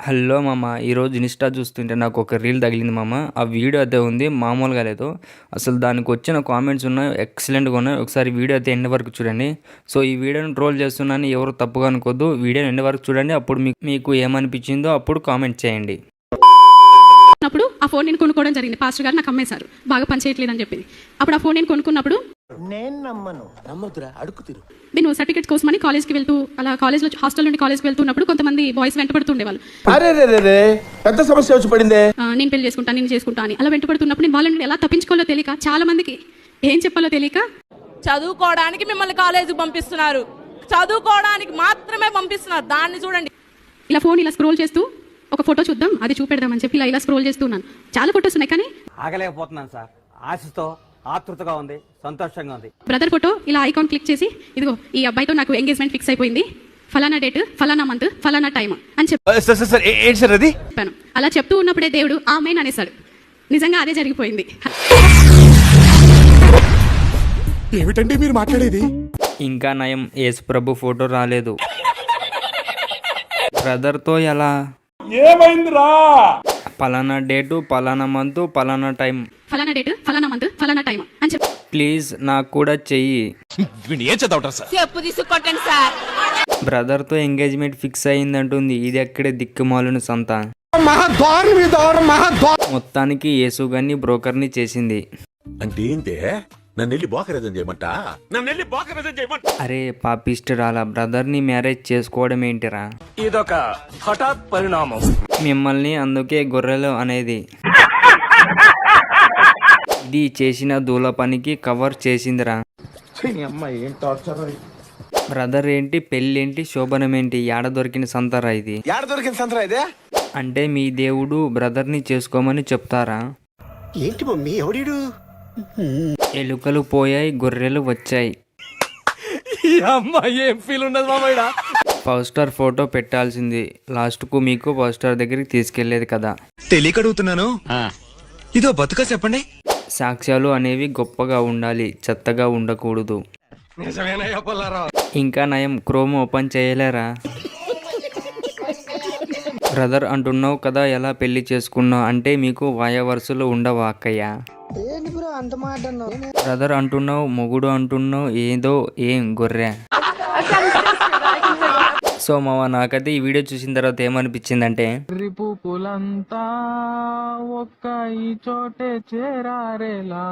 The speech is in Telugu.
హలో మామ, ఈరోజు ఇన్స్టా చూస్తుంటే నాకు ఒక రీల్ తగిలింది మామ. ఆ వీడియో అయితే ఉంది, మామూలుగా లేదు. అసలు దానికి వచ్చిన కామెంట్స్ ఉన్నాయి, ఎక్సలెంట్గా ఉన్నాయి. ఒకసారి వీడియో అయితే ఎండ్ వరకు చూడండి. సో ఈ వీడియోని ట్రోల్ చేస్తున్నాను, ఎవరు తప్పుగా అనుకోద్దు. వీడియోని ఎండ్ వరకు చూడండి, అప్పుడు మీకు ఏమనిపించిందో అప్పుడు కామెంట్ చేయండి. అప్పుడు ఆ ఫోన్ నేను కొనుక్కోవడం జరిగింది. పాస్టర్ గారు నాకు అమ్మేశారు, బాగా పనిచేయట్లేదని చెప్పింది. అప్పుడు ఆ ఫోన్ నేను కొనుక్కున్నప్పుడు నేను సర్టిఫికేట్స్ కోసమని కాలేజ్కి వెళ్తూ, అలా కాలేజ్లో హాస్టల్ నుండి కాలేజ్కి వెళ్తున్నప్పుడు కొంతమంది బాయ్స్ వెంటబడుతుండేవాళ్ళు. పెద్ద సమస్య వచ్చి పడిందే. నేను పెళ్లి చేసుకుంటాను, నేను చేసుకుంటా అని అలా వెంటబడుతున్నప్పుడు నేను వాళ్ళని ఎలా తప్పించుకోవాలో తెలియక, చాలా మందికి ఏం చెప్పాలో తెలియక, చదువుకోవడానికి మిమ్మల్ని కాలేజీకి పంపిస్తున్నారు, చదువుకోవడానికి మాత్రమే పంపిస్తున్నారు, దాన్ని చూడండి. ఇలా ఫోన్ ఇలా స్క్రోల్ చేస్తూ ఒక ఫోటో చూద్దాం, అది చూపెడదామని చెప్పి ఇలా స్క్రోల్ చేస్తున్నాను. చాలా ఫొటోస్ ఉన్నాయి, కానీ ఆగలేకపోతున్నాను సార్. ఆశతో ఆతృతగా ఉంది, సంతోషంగా ఉంది. బ్రదర్ ఫోటో ఇలా ఐకాన్ క్లిక్ చేసి, ఇదిగో ఈ అబ్బాయితో నాకు ఎంగేజ్మెంట్ ఫిక్స్ అయిపోయింది, ఫలానా డేట్, ఫలానా మంత్, ఫలానా టైం అని చెప్పాను. అలా చెప్తూ ఉన్నప్పుడే దేవుడు ఆమేన్ అనేసాడు. నిజంగా అదే జరిగిపోయింది. ఏమిటండి మీరు మాట్లాడేది? ఇంకా నయం, యేసు ప్రభు ఫోటో రాలేదు. బ్రదర్తో ఎలా? ఏమైందిరా? పలానా డేటు, పలానా మంత్, పలానా టైం, ఫలానా డేట్, ఫలానా మంత్, ఫలానా టైం అని చెప్పి, ప్లీజ్ నాకు కూడా చెయ్యి. చెప్పు తీసుకొట్టండి సార్. బ్రదర్తో ఎంగేజ్మెంట్ ఫిక్స్ అయిందంటుంది. ఇది ఎక్కడే దిక్కుమాలిన సంత. మొత్తానికి యేసుగాన్ని బ్రోకర్ని చేసింది. అంటే ఏంటే నన్నెళ్ళి బోకరేజం చేయమంట? అరే పాపిస్టురాలా, బ్రదర్ని మ్యారేజ్ చేసుకోవడం ఏంటిరా? ఇదొక హఠాత్ పరిణామం. మిమ్మల్ని అందుకే గొర్రెలు అనేది. ఇది చేసిన దూల పనికి కవర్ చేసిందిరా. బ్రదర్ ఏంటి, పెళ్ళేంటి, శోభనమేంటి, ఏడ దొరికిన సంతరా ఇది? అంటే మీ దేవుడు బ్రదర్ని చేసుకోమని చెప్తారా? ఏంటి మమ్మీ ఎవడీడు? ఎలుకలు పోయాయి, గొర్రెలు వచ్చాయి. ఏం ఫీల్ ఉండదు మామయ్య. పోస్టర్ ఫోటో పెట్టాల్సింది. లాస్ట్కు మీకు పోస్టర్ దగ్గరికి తీసుకెళ్లేది కదా. తెలియకడుగుతున్నాను, ఇదో బతుక చెప్పండి. సాక్ష్యాలు అనేవి గొప్పగా ఉండాలి, చెత్తగా ఉండకూడదు. ఇంకా నయం, క్రోమ్ ఓపెన్ చేయలేరా? బ్రదర్ అంటున్నావు కదా, ఎలా పెళ్లి చేసుకున్నావు అంటే మీకు వాయవరుసలు ఉండవా అక్కయ్య? బ్రదర్ అంటున్నావు, మొగుడు అంటున్నావు, ఏదో ఏం గొర్రె. సో మామ, నాకైతే ఈ వీడియో చూసిన తర్వాత ఏమనిపించిందంటే, పూలంతా ఒక్క ఈ చోటే చేరారేలా